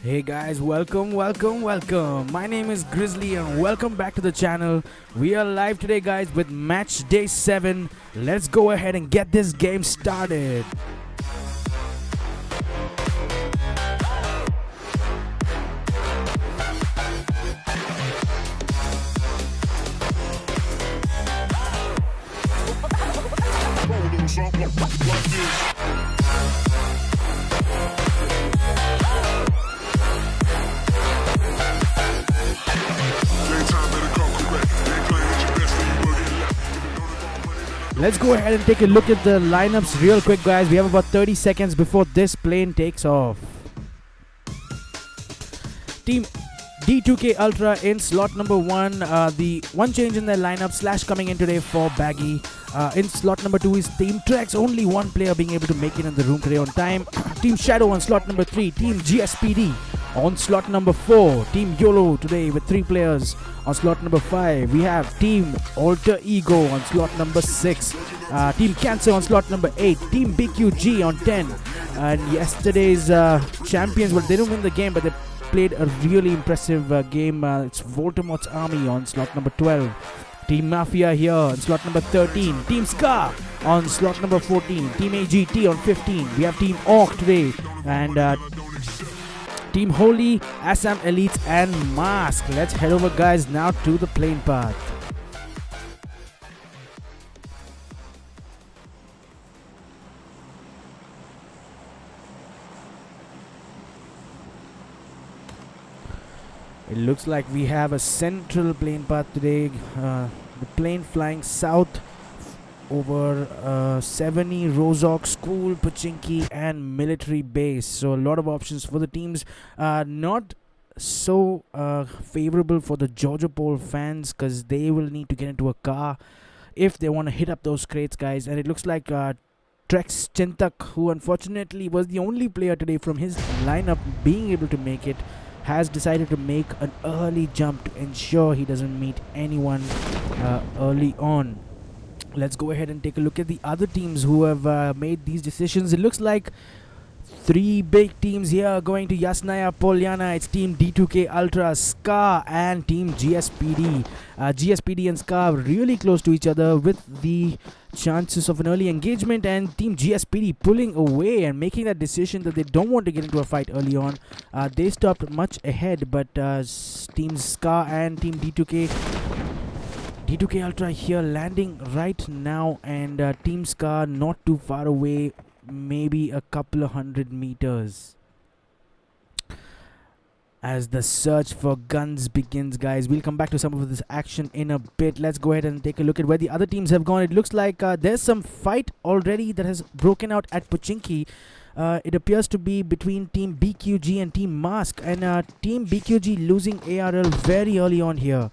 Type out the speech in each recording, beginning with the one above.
Hey guys, welcome. My name is Grizzly and welcome back to the channel. We are live today, guys, with match day 7. Let's go ahead and get this game started. Let's go ahead and take a look at the lineups real quick, guys. We have about 30 seconds before this plane takes off. Team D2K Ultra in slot number 1. The one change in their lineup / coming in today for Baggy. In slot number 2 is Team Trex, only one player being able to make it in the room today on time. Team Shadow on slot number 3. Team GSPD on slot number 4. Team YOLO today with 3 players. On slot number 5, we have Team Alter Ego on slot number 6. Team Cancer on slot number 8. Team BQG on 10. And yesterday's champions, well, they didn't win the game, but they played a really impressive game. It's Voldemort's Army on slot number 12. Team Mafia here on slot number 13. Team Scar on slot number 14. Team AGT on 15. We have Team Orc today. And Team Holy, Assam Elites and Mask. Let's head over, guys, now to the plane path. It looks like we have a central plane path today. The plane flying south over Seveni, Rozok, School, Pochinki and Military Base. So a lot of options for the teams. Not so favorable for the Georgia Pole fans because they will need to get into a car if they want to hit up those crates, guys. And it looks like Trex Chintak, who unfortunately was the only player today from his lineup being able to make it, has decided to make an early jump to ensure he doesn't meet anyone early on. Let's go ahead and take a look at the other teams who have made these decisions. It looks like 3 big teams here going to Yasnaya Polyana. It's Team D2K Ultra, Ska and Team GSPD. GSPD and Ska are really close to each other with the chances of an early engagement, and Team GSPD pulling away and making that decision that they don't want to get into a fight early on. They stopped much ahead, but Team Ska and Team D2K Ultra here landing right now, and Team Ska not too far away, maybe a couple of 100 meters. As the search for guns begins, guys. We'll come back to some of this action in a bit. Let's go ahead and take a look at where the other teams have gone. It looks like there's some fight already that has broken out at Pochinki. It appears to be between Team BQG and Team Mask, and Team BQG losing ARL very early on here.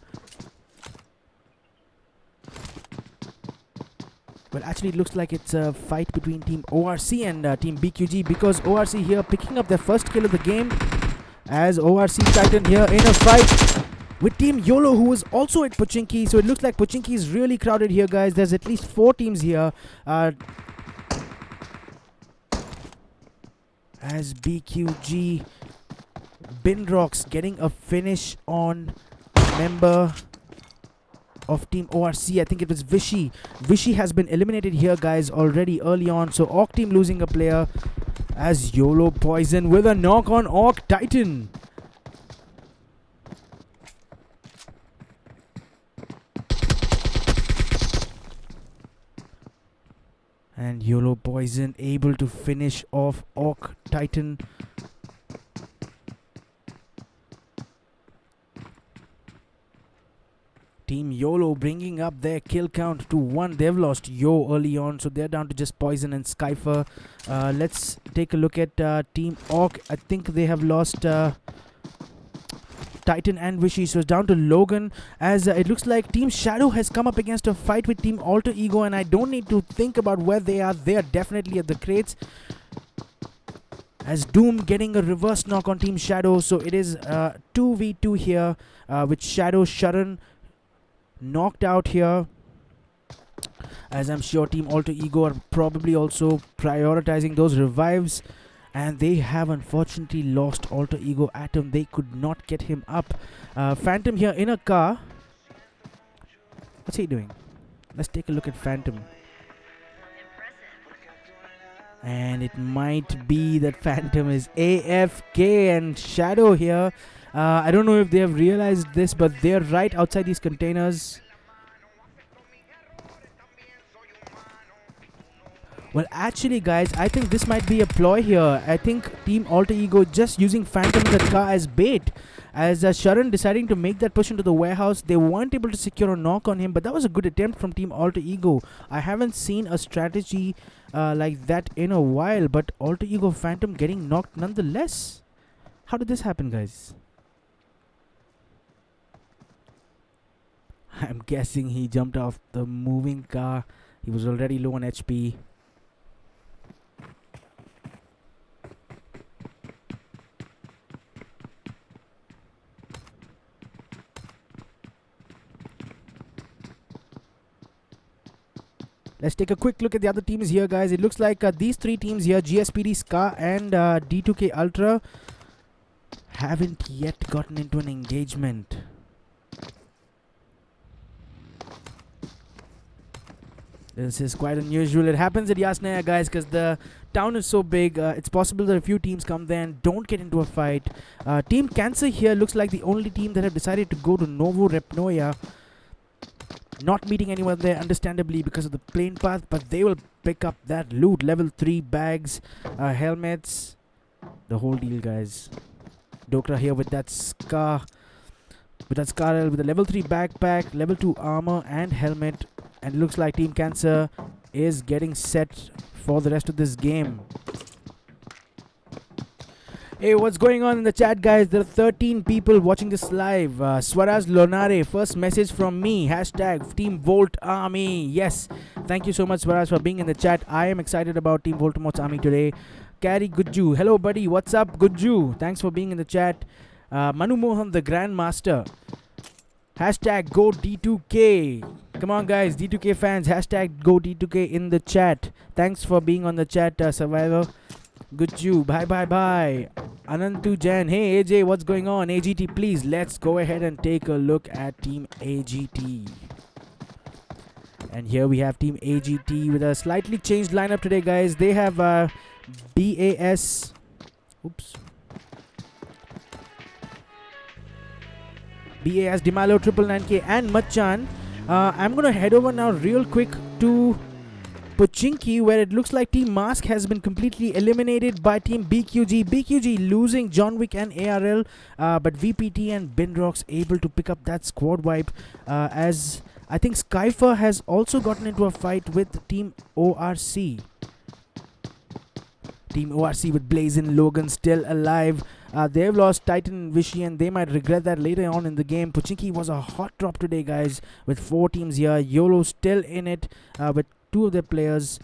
Well, actually, it looks like it's a fight between Team ORC and Team BQG, because ORC here picking up their first kill of the game, as ORC Titan here in a fight with Team YOLO, who is also at Pochinki. So it looks like Pochinki is really crowded here, guys. There's at least 4 teams here. As BQG Binrocks getting a finish on a member of Team ORC. I think it was Vishy. Vishy has been eliminated here, guys, already early on. So Orc team losing a player, as YOLO Poison with a knock on Orc Titan. And YOLO Poison able to finish off Orc Titan. Team YOLO bringing up their kill count to 1. They've lost Yo early on, so they're down to just Poison and Skyfer. Let's take a look at Team Orc. I think they have lost Titan and Vishy, so it's down to Logan. As it looks like Team Shadow has come up against a fight with Team Alter Ego, and I don't need to think about where they are. They are definitely at the crates. As Doom getting a reverse knock on Team Shadow, so it is 2v2 here with Shadow Sharan knocked out here. as I'm sure Team Alter Ego are probably also prioritizing those revives. and they have unfortunately lost Alter Ego Atom. They could not get him up. Phantom here in a car. What's he doing? Let's take a look at Phantom. And it might be that Phantom is AFK, and Shadow here. I don't know if they have realized this, but they're right outside these containers. Well, actually, guys, I think this might be a ploy here. I think Team Alter Ego just using Phantom in the car as bait. As Sharan deciding to make that push into the warehouse, they weren't able to secure a knock on him, but that was a good attempt from Team Alter Ego. I haven't seen a strategy like that in a while, but Alter Ego Phantom getting knocked nonetheless. How did this happen, guys? I'm guessing he jumped off the moving car. He was already low on HP. Let's take a quick look at the other teams here, guys. It looks like these three teams here, GSPD, SCA and D2K Ultra, haven't yet gotten into an engagement. This is quite unusual. It happens at Yasnaya, guys, because the town is so big. It's possible that a few teams come there and don't get into a fight. Team Cancer here looks like the only team that have decided to go to Novo Repnoya. Not meeting anyone there, understandably, because of the plane path, but they will pick up that loot. Level 3 bags, helmets, the whole deal, guys. Dokra here with that scar, with the level 3 backpack, level 2 armor and helmet. And it looks like Team Cancer is getting set for the rest of this game. Hey, what's going on in the chat, guys? There are 13 people watching this live. Swaraj Lonare, first message from me. Hashtag Team Volt Army. Yes, thank you so much, Swaraj, for being in the chat. I am excited about Team Voltamot's Army today. Kari Gujju, hello buddy, what's up Gujju? Thanks for being in the chat. Manu Mohan, the Grandmaster. Hashtag Go D2K. Come on, guys, D2K fans. Hashtag Go D2K in the chat. Thanks for being on the chat, Survivor. Gujju, bye. Anantu Jan, hey AJ, what's going on? AGT, please, let's go ahead and take a look at Team AGT. And here we have Team AGT with a slightly changed lineup today, guys. They have BAS. BAS, Dimalo, 999K and Machan. I'm going to head over now real quick to Pochinki, where it looks like Team Mask has been completely eliminated by Team BQG. BQG losing John Wick and ARL, but VPT and Binrox able to pick up that squad wipe, as I think Skyfer has also gotten into a fight with Team ORC. Team ORC with Blazin Logan still alive. They've lost Titan Vishy and they might regret that later on in the game. Pochinki was a hot drop today, guys, with 4 teams here. YOLO still in it, with 2 of their players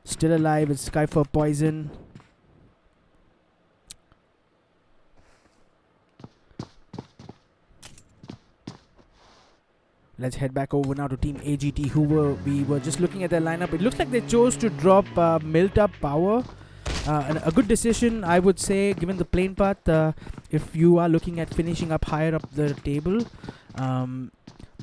still alive. It's Skyfer Poison. Let's head back over now to Team AGT, we were just looking at their lineup. It looks like they chose to drop Milt Up Power. A good decision, I would say, given the plane path. If you are looking at finishing up higher up the table,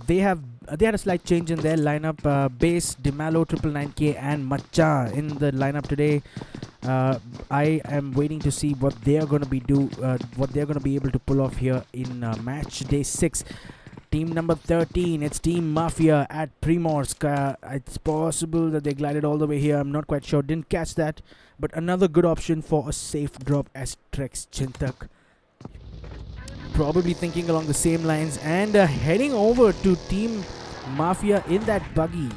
they had a slight change in their lineup. Base, Dimalo, 999K and Macha in the lineup today. I am waiting to see what they are going to be able to pull off here in match day 6. Team number 13, it's Team Mafia at Primorsk. It's possible that they glided all the way here. I'm not quite sure. Didn't catch that. But another good option for a safe drop as Trex Chintak. Probably thinking along the same lines and heading over to Team Mafia in that buggy.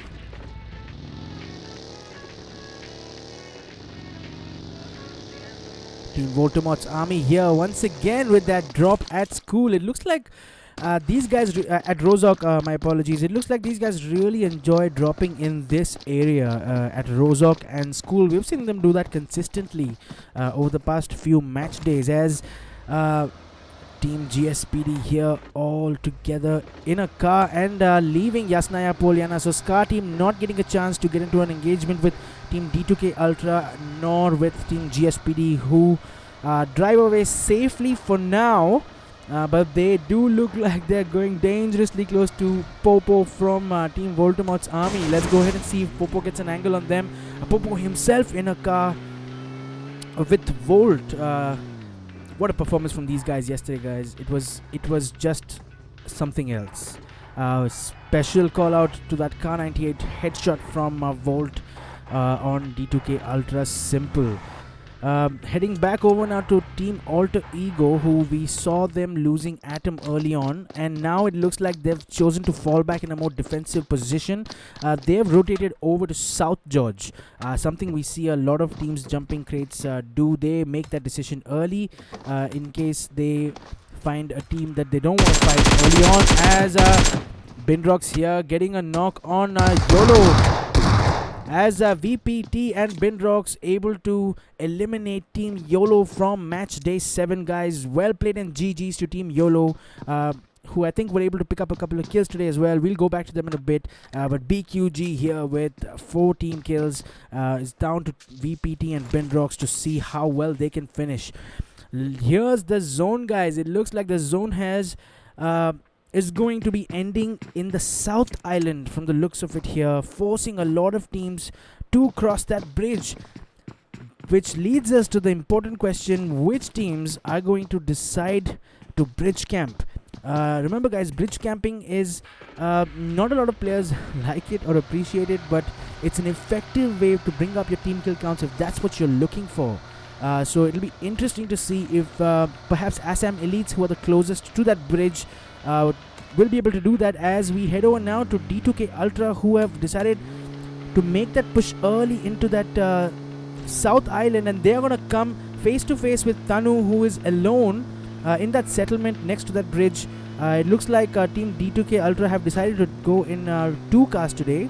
Team Voltamot's Army here once again with that drop at school. It looks like these guys at Rozok, my apologies. It looks like these guys really enjoy dropping in this area at Rozok and school. We've seen them do that consistently over the past few match days, as Team GSPD here all together in a car and leaving Yasnaya Poliana. So Scar team not getting a chance to get into an engagement with Team D2K Ultra nor with Team GSPD, who drive away safely for now. But they do look like they're going dangerously close to Popo from Team Voldemort's army. Let's go ahead and see if Popo gets an angle on them. Popo himself in a car with Volt. What a performance from these guys yesterday, guys. It was just something else. Special call out to that Car 98 headshot from Volt on D2K Ultra. Simple. Heading back over now to Team Alter Ego, who we saw them losing Atom early on, and now it looks like they've chosen to fall back in a more defensive position. They've rotated over to South George, something we see a lot of teams jumping crates do. They make that decision early in case they find a team that they don't want to fight early on, as Binrox here getting a knock on YOLO. As VPT and Binrox able to eliminate Team YOLO from match day 7, guys. Well played and GG's to Team YOLO, who I think were able to pick up a couple of kills today as well. We'll go back to them in a bit. But BQG here with 4 team kills is down to VPT and Binrox to see how well they can finish. Here's the zone, guys. It looks like the zone is going to be ending in the South Island from the looks of it here, forcing a lot of teams to cross that bridge, which leads us to the important question: which teams are going to decide to bridge camp? Remember, guys, bridge camping is not a lot of players like it or appreciate it, but it's an effective way to bring up your team kill counts if that's what you're looking for. So it'll be interesting to see if perhaps Assam Elites, who are the closest to that bridge, will be able to do that, as we head over now to D2K Ultra, who have decided to make that push early into that South Island, and they're going to come face to face with Tanu, who is alone in that settlement next to that bridge. It looks like Team D2K Ultra have decided to go in 2 cars today.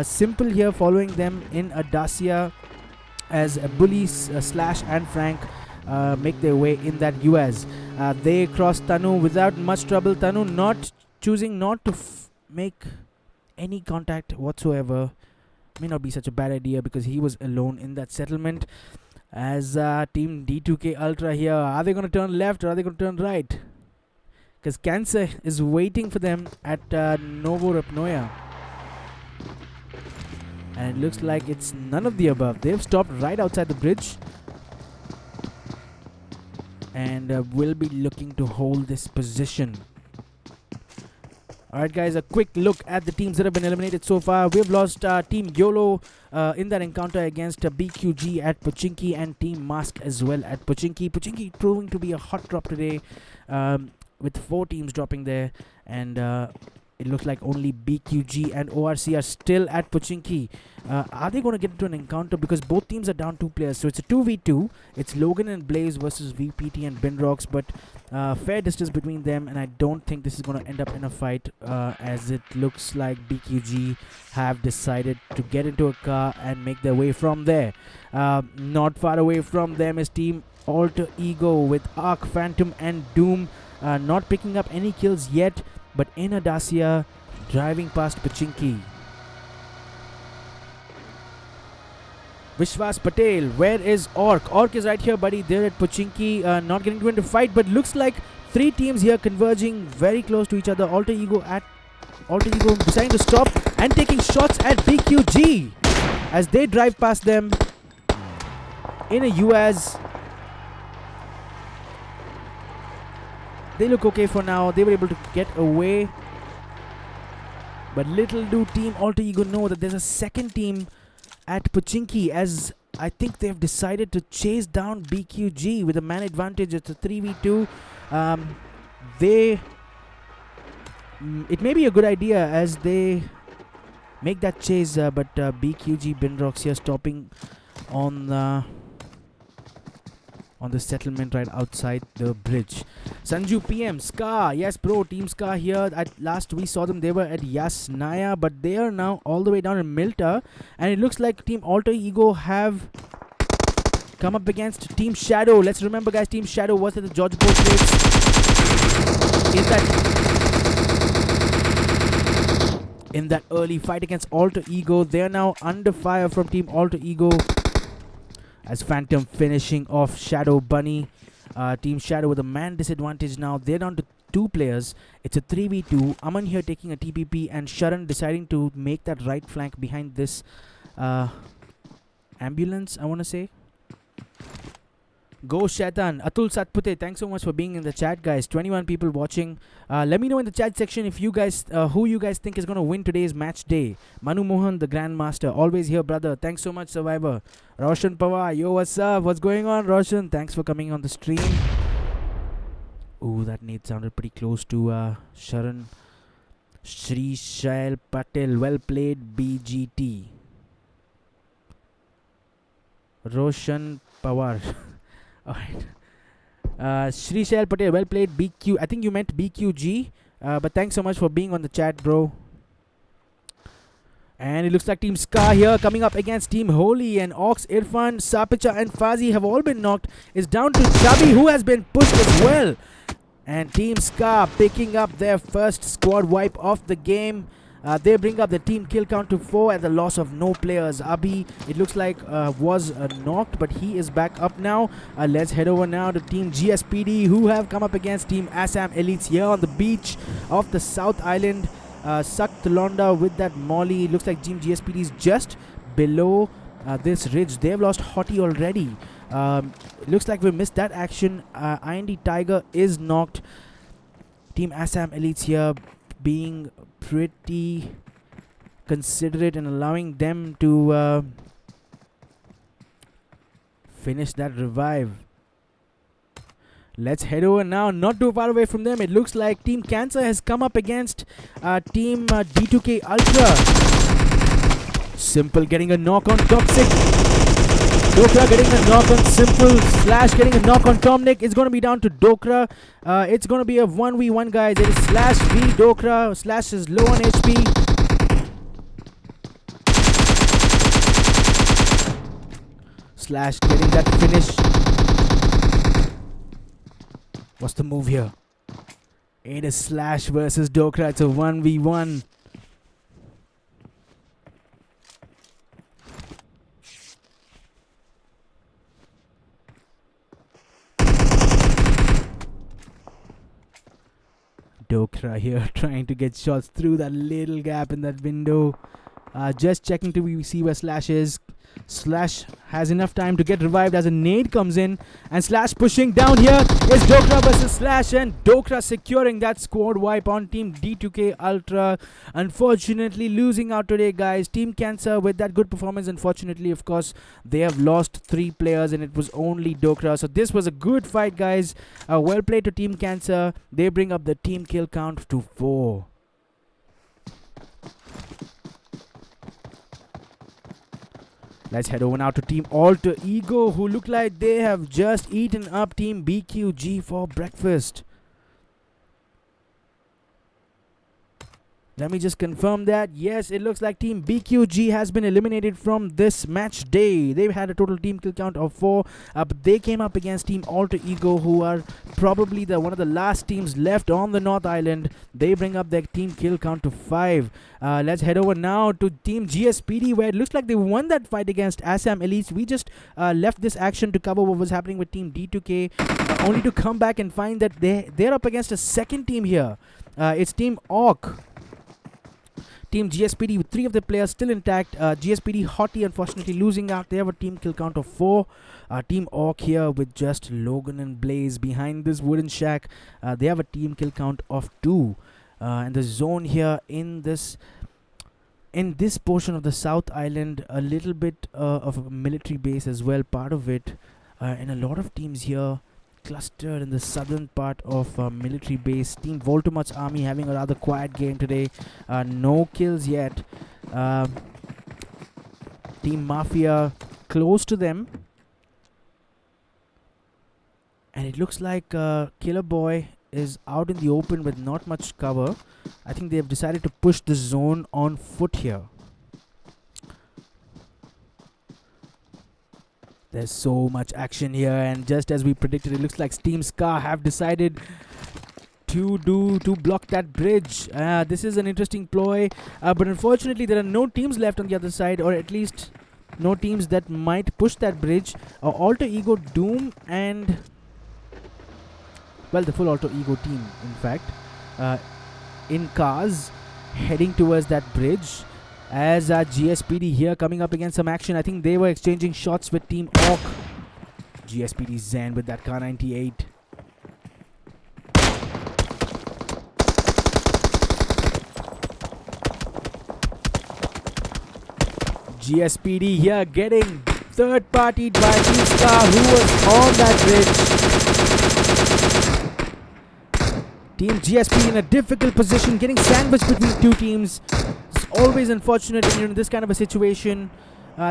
Simple here following them in a Dacia, as Bully, Slash and Frank make their way in that US. They cross Tanu without much trouble. Tanu choosing not to make any contact whatsoever. May not be such a bad idea because he was alone in that settlement. As Team D2K Ultra here, are they going to turn left or are they going to turn right? Because Cancer is waiting for them at Novo Rapnoya. And it looks like it's none of the above. They've stopped right outside the bridge and will be looking to hold this position. Alright, guys, a quick look at the teams that have been eliminated so far. We've lost Team YOLO in that encounter against BQG at Pochinki, and Team Mask as well at Pochinki. Pochinki proving to be a hot drop today, with 4 teams dropping there, and it looks like only BQG and ORC are still at Pochinki. Are they going to get into an encounter? Because both teams are down 2 players. So it's a 2v2. It's Logan and Blaze versus VPT and Binrox. But fair distance between them. And I don't think this is going to end up in a fight, as it looks like BQG have decided to get into a car and make their way from there. Not far away from them is Team Alter Ego with Arc, Phantom and Doom. Not picking up any kills yet, but in a Dacia driving past Pochinki. Vishwas Patel, where is Orc? Orc is right here, buddy. They're at Pochinki, not getting into a fight, but looks like 3 teams here converging very close to each other. Alter Ego deciding to stop and taking shots at BQG as they drive past them in a US. They look okay for now. They were able to get away, but little do Team Alter Ego know that there's a second team at Pochinki, as I think they've decided to chase down BQG with a man advantage. It's a 3v2. It may be a good idea as they make that chase, but BQG Binrox here stopping on the settlement right outside the bridge. Sanju PM, Ska, yes bro, Team Ska here. At last we saw them, they were at Yasnaya, but they are now all the way down in Milta, and it looks like Team Alter Ego have come up against Team Shadow. Let's remember, guys, Team Shadow was at the George Boat race in that early fight against Alter Ego. They're now under fire from Team Alter Ego as Phantom finishing off Shadow Bunny. Team Shadow with a man disadvantage now. They're down to 2 players. It's a 3v2. Aman here taking a TPP and Sharan deciding to make that right flank behind this ambulance, I want to say. Go Shaitan. Atul Satpute, thanks so much for being in the chat, guys. 21 people watching. Let me know in the chat section if you guys, who you guys think is going to win today's match day. Manu Mohan, the Grandmaster. Always here, brother. Thanks so much, Survivor. Roshan Pawar. Yo, what's up? What's going on, Roshan? Thanks for coming on the stream. Ooh, that nade sounded pretty close to Sharan. Shri Shail Patel. Well played, BGT. Roshan Pawar. Alright. Shri Shail Patel, well played, BQ. I think you meant BQG. But thanks so much for being on the chat, bro. And it looks like Team Ska here coming up against Team Holy. And Ox, Irfan, Sapicha and Fazi have all been knocked. It's down to Chubby, who has been pushed as well. And Team Ska picking up their first squad wipe of the game. They bring up the team kill count to 4 at the loss of no players. Abhi, it looks like, was knocked, but he is back up now. Let's head over now to Team GSPD, who have come up against Team Assam Elites here on the beach of the South Island. Sucked Londa with that molly. Looks like Team GSPD is just below this ridge. They've lost Hottie already. Looks like we missed that action. IND Tiger is knocked. Team Assam Elites here being pretty considerate and allowing them to finish that revive. Let's head over now, not too far away from them. It looks like Team Cancer has come up against Team D2K Ultra. Simple getting a knock on Toxic. Dokra getting a knock on Simple. Slash getting a knock on Tomnik. It's going to be down to Dokra. It's going to be a 1v1, guys. It is Slash v Dokra. Slash is low on HP. Slash getting that finish. What's the move here? It is Slash versus Dokra. It's a 1v1. Dokra here trying to get shots through that little gap in that window. Just checking to see where Slash is. Slash has enough time to get revived as a nade comes in. And Slash pushing down here is Dokra versus Slash. And Dokra securing that squad wipe on Team D2K Ultra. Unfortunately losing out today, guys. Team Cancer with that good performance. Unfortunately, of course, they have lost 3 players and it was only Dokra. So this was a good fight, guys. Well played to Team Cancer. They bring up the team kill count to 4. Let's head over now to Team Alter Ego, who look like they have just eaten up Team BQG for breakfast. Let me just confirm that. Yes, it looks like Team BQG has been eliminated from this match day. They've had a total team kill count of 4. But they came up against Team Alter Ego, who are probably one of the last teams left on the North Island. They bring up their team kill count to 5. Let's head over now to Team GSPD, where it looks like they won that fight against Assam Elites. We just left this action to cover what was happening with Team D2K, only to come back and find that they're up against a second team here. It's Team Orc. Team GSPD with 3 of the players still intact. GSPD Hottie unfortunately losing out. They have a team kill count of 4. Team Orc here with just Logan and Blaze behind this wooden shack. They have a team kill count of 2. And the zone here in this portion of the South Island, a little bit of a military base as well, part of it. And a lot of teams here clustered in the southern part of military base. Team Voltomach's army having a rather quiet game today. No kills yet. Team Mafia close to them. And it looks like Killer Boy is out in the open with not much cover. I think they have decided to push the zone on foot here. There's so much action here, and just as we predicted, it looks like Team Ska have decided to do to block that bridge? This is an interesting ploy, but unfortunately there are no teams left on the other side, or at least no teams that might push that bridge. Alter Ego, Doom, and well, the full Alter Ego team, in fact, in cars heading towards that bridge. As GSPD here coming up against some action. I think they were exchanging shots with Team Orc. GSPD Zen with that Kar 98. GSPD here getting third partied by Team Scar, who was on that bridge. Team GSPD in a difficult position, getting sandwiched between two teams. It's always unfortunate in this kind of a situation.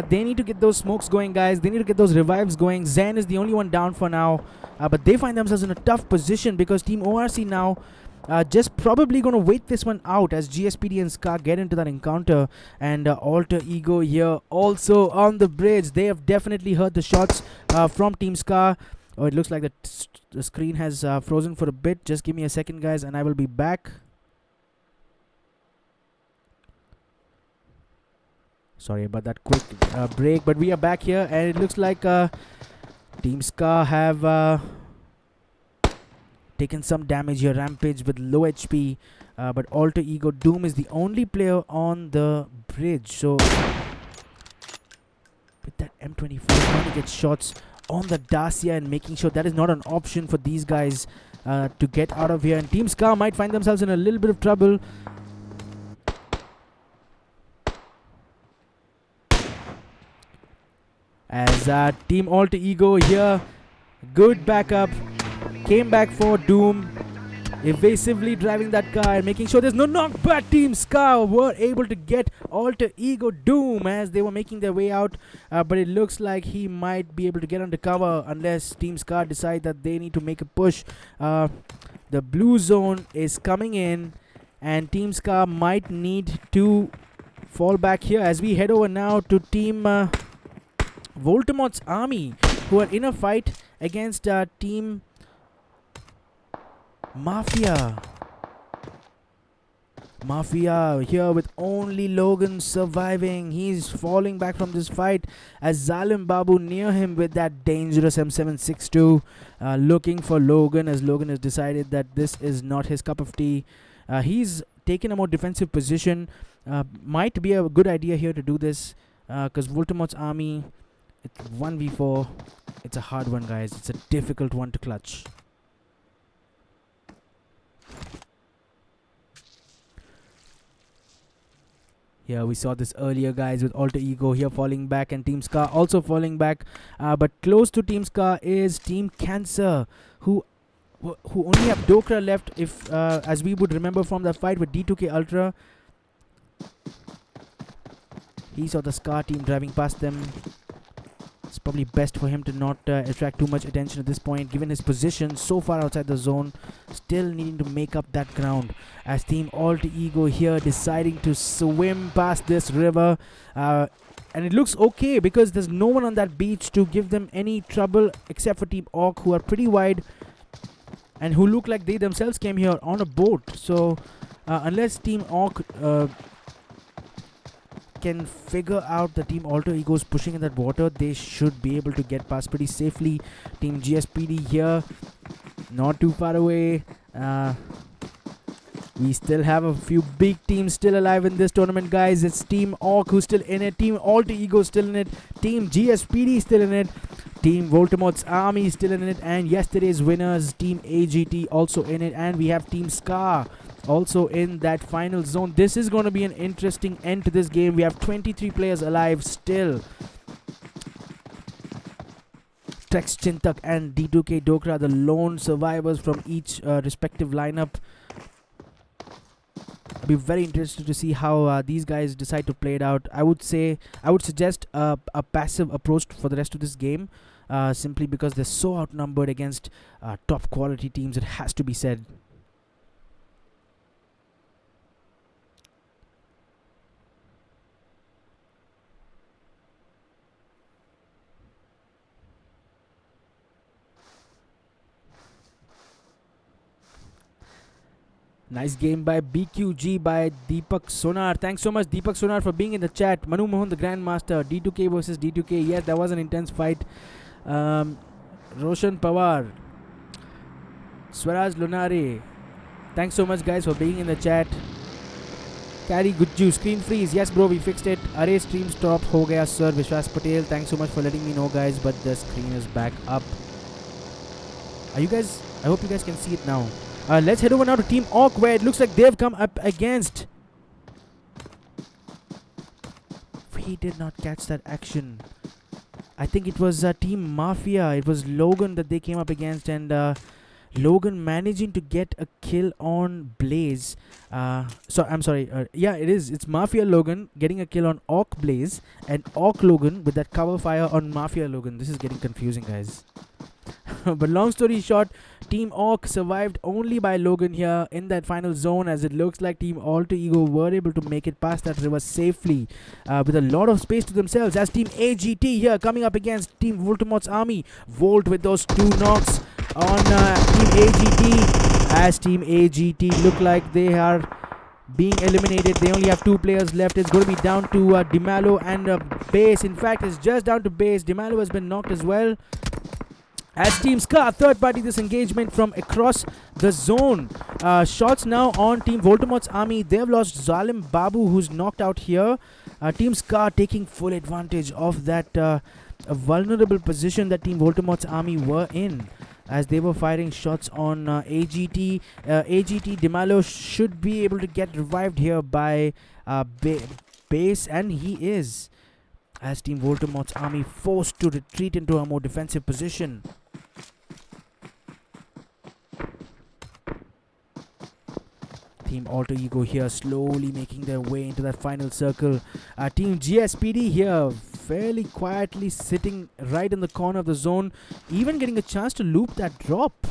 They need to get those smokes going, guys. They need to get those revives going. Zen is the only one down for now. But they find themselves in a tough position because Team ORC now just probably going to wait this one out as GSPD and Scar get into that encounter. And Alter Ego here also on the bridge. They have definitely heard the shots from Team Scar. Oh, it looks like the screen has frozen for a bit. Just give me a second, guys, and I will be back. Sorry about that quick break, but we are back here, and it looks like Team Scar have taken some damage here. Rampage with low HP, but Alter Ego Doom is the only player on the bridge. So with that M24, trying to get shots on the Dacia and making sure that is not an option for these guys to get out of here. And Team Scar might find themselves in a little bit of trouble. As Team Alter Ego here, good backup, came back for Doom, evasively driving that car and making sure there's no knock, but Team Scar were able to get Alter Ego Doom as they were making their way out, but it looks like he might be able to get under cover unless Team Scar decide that they need to make a push. The blue zone is coming in and Team Scar might need to fall back here as we head over now to Team Voldemort's army, who are in a fight against Team Mafia. Mafia here with only Logan surviving. He's falling back from this fight as Zalim Babu near him with that dangerous M762, looking for Logan, as Logan has decided that this is not his cup of tea. He's taken a more defensive position. Might be a good idea here to do this because Voldemort's army, it's 1v4. It's a hard one, guys. It's a difficult one to clutch. Here we saw this earlier, guys, with Alter Ego here falling back and Team Scar also falling back. But close to Team Scar is Team Cancer, who only have Dokra left, if as we would remember from the fight with D2K Ultra. He saw the Scar team driving past them. It's probably best for him to not attract too much attention at this point, given his position so far outside the zone, still needing to make up that ground. As Team Alter Ego here deciding to swim past this river, and it looks okay because there's no one on that beach to give them any trouble except for Team Orc, who are pretty wide and who look like they themselves came here on a boat. So unless Team Orc can figure out the Team Alter Egos pushing in that water, they should be able to get past pretty safely. Team GSPD here, not too far away. We still have a few big teams still alive in this tournament, guys. It's Team Orc who's still in it, Team Alter Ego still in it, Team GSPD still in it, Team Voldemort's army still in it, and yesterday's winners Team AGT also in it, and we have Team Scar also in that final zone. This is going to be an interesting end to this game. We have 23 players alive still. Trex Chintak and D2K Dokra, the lone survivors from each respective lineup. I'll be very interested to see how these guys decide to play it out. I would suggest a passive approach for the rest of this game, simply because they're so outnumbered against top quality teams, it has to be said. Nice game by BQG by Deepak Sonar. Thanks so much, Deepak Sonar, for being in the chat. Manu Mohan, the Grandmaster. D2K versus D2K. Yes, that was an intense fight. Roshan Pawar. Swaraj Lunare. Thanks so much, guys, for being in the chat. Carry Gujju. Screen freeze. Yes, bro, we fixed it. Array stream stop ho gaya, sir. Vishwas Patel. Thanks so much for letting me know, guys. But the screen is back up. Are you guys... I hope you guys can see it now. Let's head over now to Team Orc, where it looks like they've come up against... We did not catch that action. I think it was Team Mafia. It was Logan that they came up against, and Logan managing to get a kill on Blaze. I'm sorry. Yeah, it is. It's Mafia Logan getting a kill on Orc Blaze, and Orc Logan with that cover fire on Mafia Logan. This is getting confusing, guys. But long story short, Team Orc survived only by Logan here in that final zone, as it looks like Team Alter Ego were able to make it past that river safely with a lot of space to themselves, as Team AGT here coming up against Team Voldemort's army. Volt with those 2 knocks on Team AGT, as Team AGT look like they are being eliminated. They only have 2 players left. It's going to be down to Dimalo and Base. In fact, it's just down to Base. Dimalo has been knocked as well. As Team Ska, third party disengagement from across the zone. Shots now on Team Voldemort's army. They've lost Zalim Babu, who's knocked out here. Team Ska taking full advantage of that vulnerable position that Team Voldemort's army were in, as they were firing shots on AGT. AGT Dimalo should be able to get revived here by Base, and he is, as Team Voldemort's army forced to retreat into a more defensive position. Team Alter Ego here slowly making their way into that final circle. Team GSPD here fairly quietly sitting right in the corner of the zone, even getting a chance to loop that drop.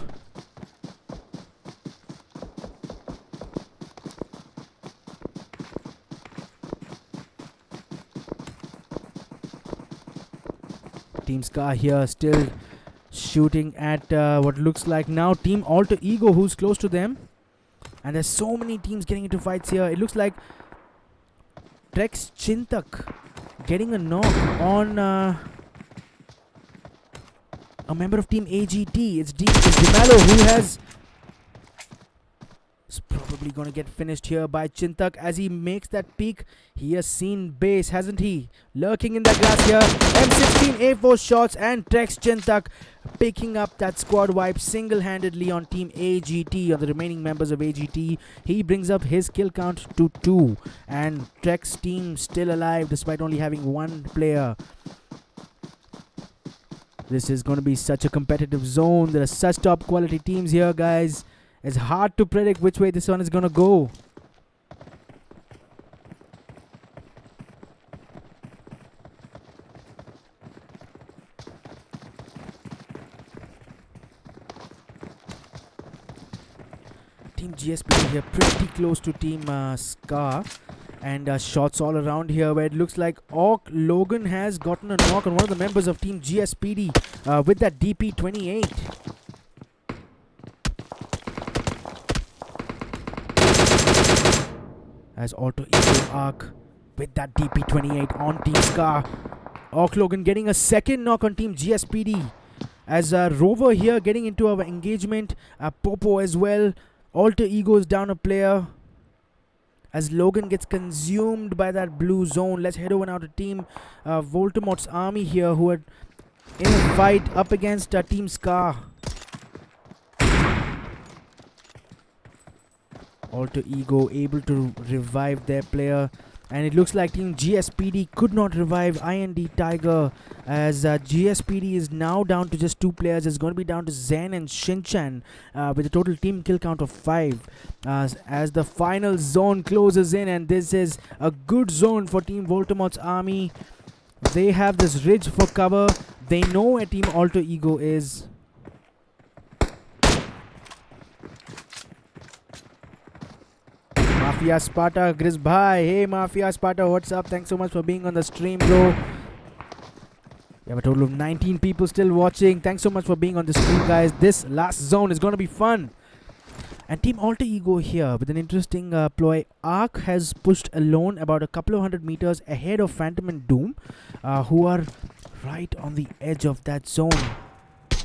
Team Ska here still shooting at what looks like now Team Alter Ego, who's close to them. And there's so many teams getting into fights here. It looks like Trex Chintak getting a knock on a member of Team AGT. It's Dimalo who has... It's probably going to get finished here by Chintak as he makes that peek. He has seen Base, hasn't he? Lurking in the grass here. M16 A4 shots, and Trex Chintak picking up that squad wipe single-handedly on Team AGT, on the remaining members of AGT. He brings up his kill count to 2, and Trex team still alive despite only having 1 player. This is going to be such a competitive zone. There are such top quality teams here, guys. It's hard to predict which way this one is going to go. Team GSP here pretty close to Team Ska, and shots all around here, where it looks like Orc Logan has gotten a knock on one of the members of Team GSPD with that DP28. As Auto Ego Arc with that DP28 on Team Ska. Orc Logan getting a second knock on Team GSPD. As Rover here getting into our engagement. Popo as well. Alter Ego is down a player. As Logan gets consumed by that blue zone. Let's head over now to Team Voldemort's army here, who are in a fight up against Team Ska. Alter Ego able to revive their player, and it looks like Team GSPD could not revive IND Tiger, as GSPD is now down to just 2 players. It's going to be down to Zen and Shinchan with a total team kill count of 5 as the final zone closes in, and this is a good zone for Team Voldemort's army. They have this ridge for cover. They know where Team Alter Ego is. Mafia Sparta, Grizz Bhai. Hey Mafia Sparta, what's up? Thanks so much for being on the stream, bro. We have a total of 19 people still watching. Thanks so much for being on the stream, guys. This last zone is going to be fun. And Team Alter Ego here with an interesting ploy. Arc has pushed alone about a couple of 100 meters ahead of Phantom and Doom, who are right on the edge of that zone. This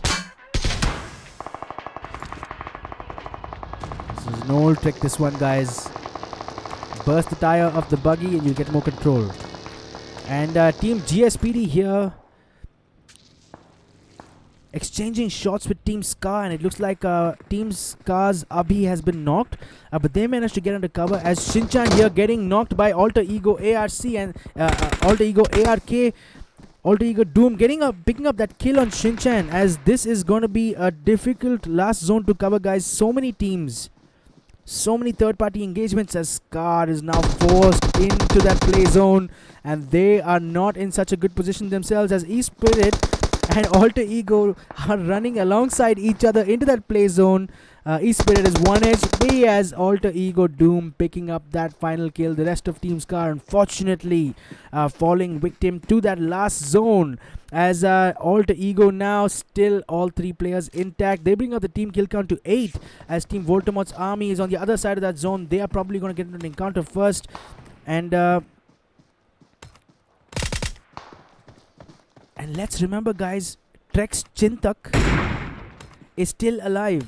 is an old trick, this one, guys. Burst the tire of the buggy and you'll get more control. And Team GSPD here exchanging shots with Team Scar, and it looks like Team Scar's Abhi has been knocked, but they managed to get under cover as Shinchan here getting knocked by Alter Ego ARC and Alter Ego ARK. Alter Ego Doom picking up that kill on Shinchan, as this is going to be a difficult last zone to cover, guys. So many teams, so many third-party engagements, as Scar is now forced into that play zone, and they are not in such a good position themselves, as E-Spirit and Alter Ego are running alongside each other into that play zone. E-Spirit is one edge, B as Alter Ego Doom picking up that final kill. The rest of Team Scar unfortunately falling victim to that last zone, as Alter Ego now still all three players intact. They bring up the team kill count to 8, as Team Voldemort's army is on the other side of that zone. They are probably going to get into an encounter first, and let's remember, guys, Trex Chintak is still alive.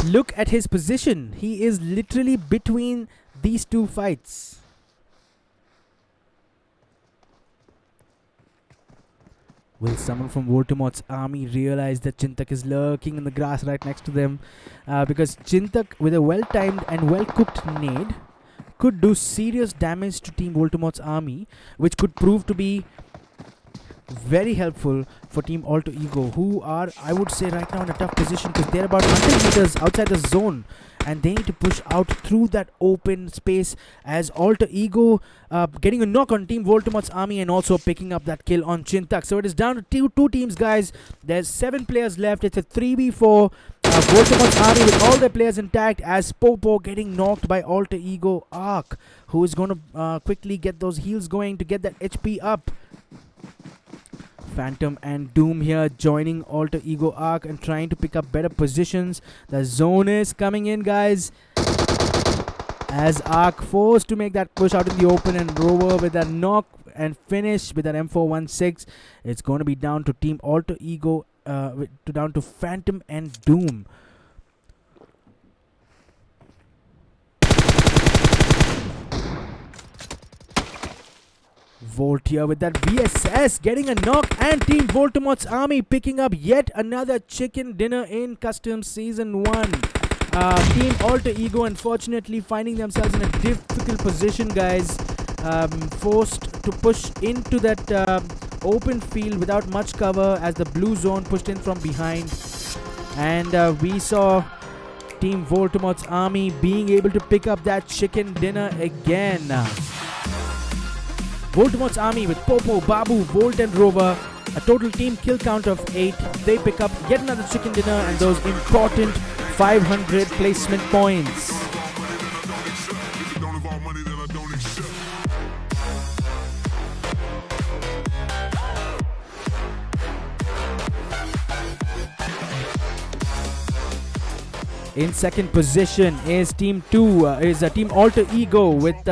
Look at his position. He is literally between these two fights. Will someone from Voldemort's army realize that Chintak is lurking in the grass right next to them? Because Chintak, with a well-timed and well-cooked nade, could do serious damage to Team Voldemort's army, which could prove to be very helpful for Team Alter Ego, who are, I would say, right now in a tough position, because they're about 100 meters outside the zone and they need to push out through that open space, as Alter Ego getting a knock on Team Voldemort's army and also picking up that kill on Chintak. So it is down to two teams, guys. There's 7 players left. It's a 3v4. Voldemort's army with all their players intact, as Popo getting knocked by Alter Ego Arc, who is going to quickly get those heals going to get that HP up. Phantom and Doom here joining Alter Ego Arc and trying to pick up better positions. The zone is coming in, guys, as Arc forced to make that push out in the open, and Rover with a knock and finish with an M416. It's going to be down to Team Alter Ego, down to Phantom and Doom. Volt here with that VSS getting a knock, and Team Voldemort's army picking up yet another chicken dinner in Custom Season 1. Team Alter Ego unfortunately finding themselves in a difficult position, guys. Forced to push into that open field without much cover, as the blue zone pushed in from behind. And we saw Team Voldemort's army being able to pick up that chicken dinner again. Voldemort's army with Popo, Babu, Volt and Rover, a total team kill count of 8. They pick up yet another chicken dinner and those important 500 placement points. In second position is Team Team Alter Ego with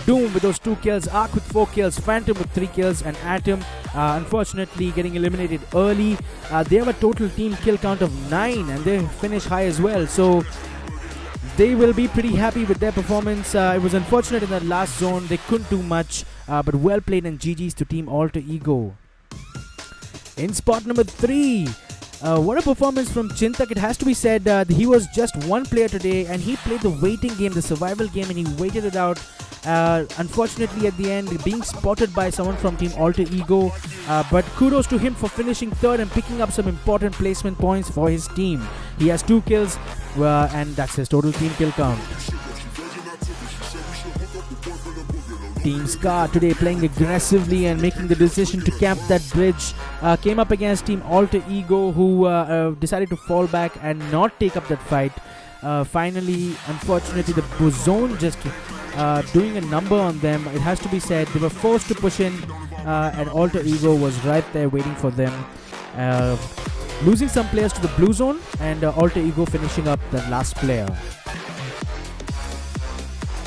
Doom with those 2 kills, Arc with 4 kills, Phantom with 3 kills, and Atom unfortunately getting eliminated early. They have a total team kill count of 9 and they finish high as well. So they will be pretty happy with their performance. It was unfortunate in that last zone. They couldn't do much, but well played, and GG's to Team Alter Ego. In spot number 3, what a performance from Chintak. It has to be said, he was just one player today and he played the waiting game, the survival game, and he waited it out. Unfortunately at the end being spotted by someone from Team Alter Ego, but kudos to him for finishing third and picking up some important placement points for his team. He has 2 kills and that's his total team kill count. Team Scar today playing aggressively and making the decision to camp that bridge. Came up against Team Alter Ego, who decided to fall back and not take up that fight. Finally, unfortunately, the zone just doing a number on them. It has to be said, they were forced to push in and Alter Ego was right there waiting for them. losing some players to the blue zone, and Alter Ego finishing up the last player.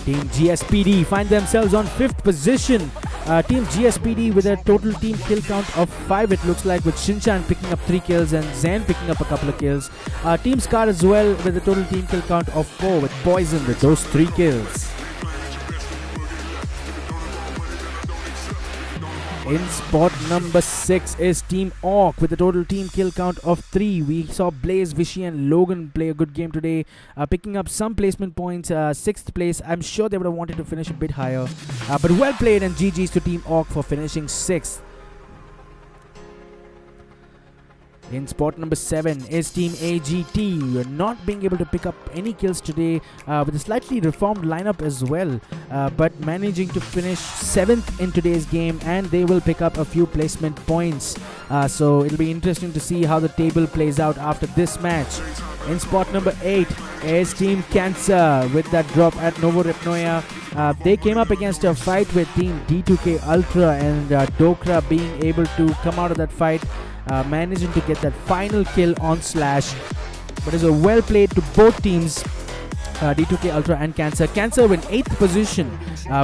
Team GSPD find themselves on 5th position. Team GSPD with a total team kill count of 5, it looks like, with Shinchan picking up 3 kills and Zen picking up a couple of kills. Team Scar as well with a total team kill count of 4, with Poison with those 3 kills. In spot number 6 is Team Orc with a total team kill count of 3. We saw Blaze, Vishy and Logan play a good game today, picking up some placement points. 6th place, I'm sure they would have wanted to finish a bit higher, but well played, and GG's to Team Orc for finishing 6th. In spot number 7 is Team AGT, not being able to pick up any kills today, with a slightly reformed lineup as well, but managing to finish 7th in today's game, and they will pick up a few placement points. So it'll be interesting to see how the table plays out after this match. In spot number 8 is Team Cancer with that drop at Novoripnoya. They came up against a fight with Team D2K Ultra, and Dokra being able to come out of that fight, managing to get that final kill on Slash. But it's a well played to both teams, D2K Ultra and Cancer. Cancer in 8th position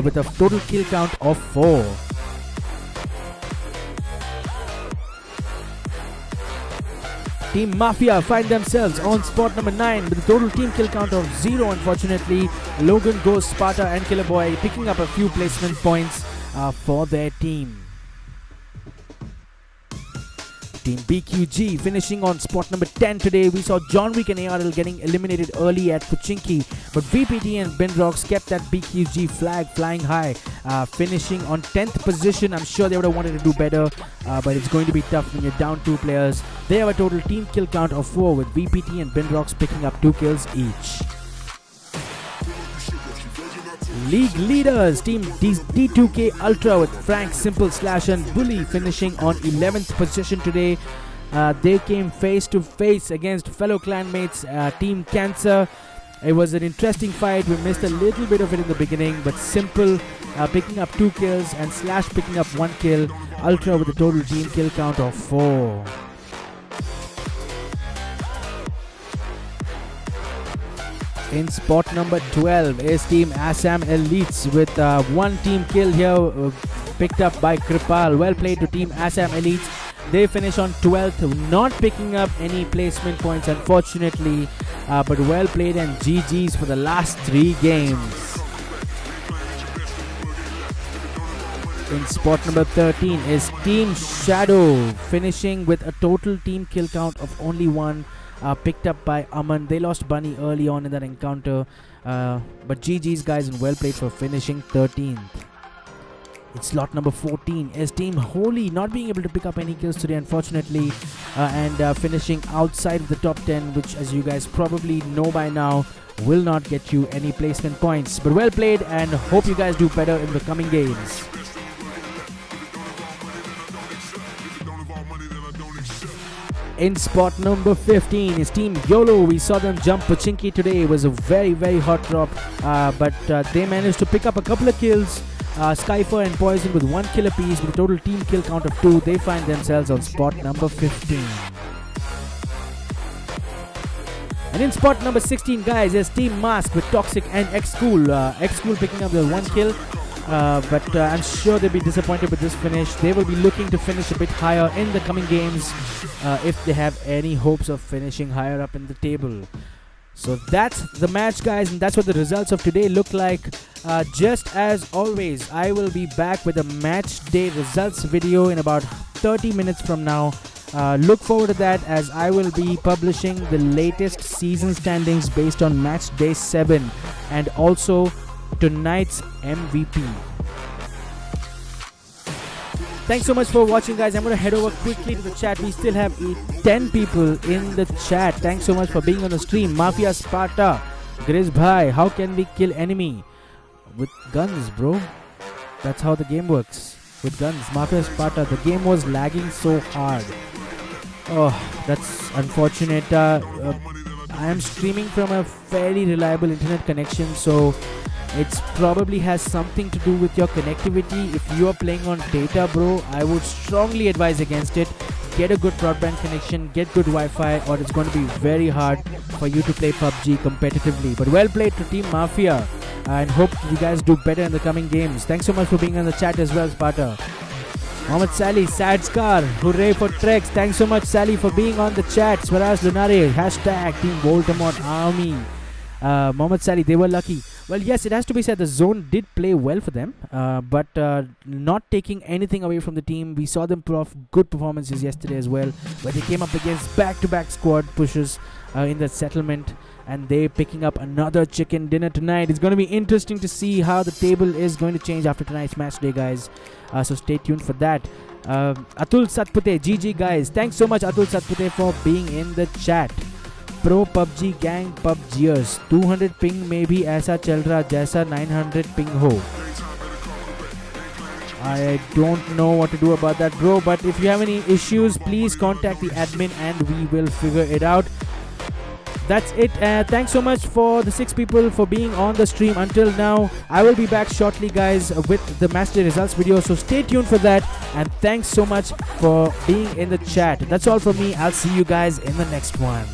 with a total kill count of 4. Team Mafia find themselves on spot number 9 with a total team kill count of 0, unfortunately. Logan, Ghost, Sparta and Killer Boy picking up a few placement points for their team. Team BQG finishing on spot number 10 today. We saw John Wick and ARL getting eliminated early at Pochinki, but VPT and Binrox kept that BQG flag flying high, finishing on 10th position. I'm sure they would have wanted to do better, but it's going to be tough when you're down 2 players. They have a total team kill count of 4, with VPT and Binrox picking up 2 kills each. League leaders, Team D2K Ultra with Frank, Simple, Slash and Bully finishing on 11th position today. They came face to face against fellow clanmates Team Cancer. It was an interesting fight. We missed a little bit of it in the beginning, but Simple picking up 2 kills and Slash picking up 1 kill. Ultra with a total team kill count of 4. In spot number 12 is Team Assam Elites with 1 team kill here, picked up by Kripal. Well played to Team Assam Elites. They finish on 12th, not picking up any placement points, unfortunately, but well played, and GG's for the last 3 games. In spot number 13 is Team Shadow, finishing with a total team kill count of only 1. Picked up by Aman. They lost Bunny early on in that encounter, but GG's guys, and well played for finishing 13th. In slot number 14 is Team Holy, not being able to pick up any kills today, unfortunately, and finishing outside of the top 10, which, as you guys probably know by now, will not get you any placement points. But well played, and hope you guys do better in the coming games. In spot number 15 is Team YOLO. We saw them jump Pochinki today. It was a very, very hot drop, but they managed to pick up a couple of kills. Skyfer and Poison with 1 kill apiece, with a total team kill count of 2. They find themselves on spot number 15. And in spot number 16, guys, is Team Mask with Toxic and X-School. X-School picking up the 1 kill. But I'm sure they'll be disappointed with this finish. They will be looking to finish a bit higher in the coming games, if they have any hopes of finishing higher up in the table. So that's the match, guys, and that's what the results of today look like. Just as always, I will be back with a match day results video in about 30 minutes from now. Look forward to that, as I will be publishing the latest season standings based on match day 7 and also tonight's MVP. Thanks so much for watching, guys. I'm going to head over quickly to the chat. We still have 10 people in the chat. Thanks so much for being on the stream. Mafia Sparta, Grizz Bhai, how can we kill enemy? With guns, bro. That's how the game works. With guns. Mafia Sparta, the game was lagging so hard. Oh, that's unfortunate. I am streaming from a fairly reliable internet connection, so it probably has something to do with your connectivity. If you are playing on data, bro, I would strongly advise against it. get a good broadband connection, get good Wi-Fi, or it's going to be very hard for you to play PUBG competitively. But well played to Team Mafia, and hope you guys do better in the coming games. Thanks so much for being on the chat as well, Sparta. Mohammed Sally, Sad Scar, hooray for Trex. Thanks so much, Sally, for being on the chat. Swaraj Lunare, hashtag Team Voldemort Army. Mohammed Sally, they were lucky. Well, yes, it has to be said the zone did play well for them, but not taking anything away from the team. We saw them put off good performances yesterday as well, where they came up against back-to-back squad pushes in the settlement, and they picking up another chicken dinner tonight. It's going to be interesting to see how the table is going to change after tonight's match day, guys. So stay tuned for that. Atul Satpute, GG guys. Thanks so much, Atul Satpute, for being in the chat. Pro PUBG gang PUBGers, 200 ping में भी ऐसा चल रहा जैसा 900 ping हो. I don't know what to do about that, bro, but if you have any issues, please contact the admin and we will figure it out. That's it. Thanks so much for the 6 people for being on the stream until now. I will be back shortly, guys, with the matchday results video, so stay tuned for that, and thanks so much for being in the chat. That's all from me. I'll see you guys in the next one.